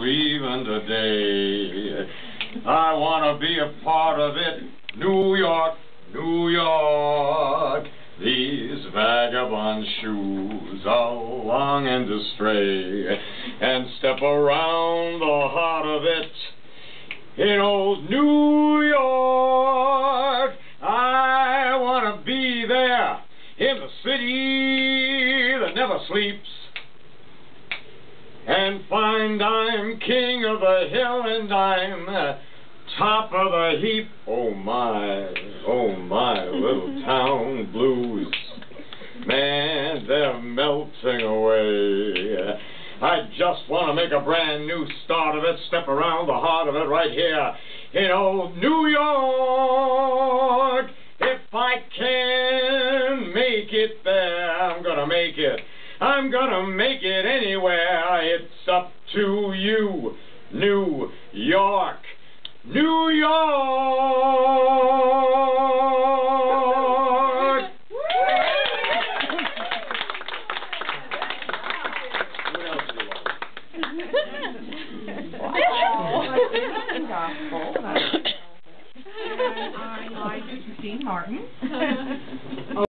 even today. I want to be a part of it. New York, New York. These vagabond shoes are longing to stray and step around the heart of it. In old New York, I want to be there in the city that never sleeps, and find I'm king of the hill and I'm top of the heap. Oh my little town blues, man, they're melting away. I just want to make a brand new start of it, step around the heart of it right here in old New York. If I can make it there, I'm gonna make it. I'm gonna make it anywhere. It's up to you, New York, New York. What else do you want? Gospel. And I like Dean Martin.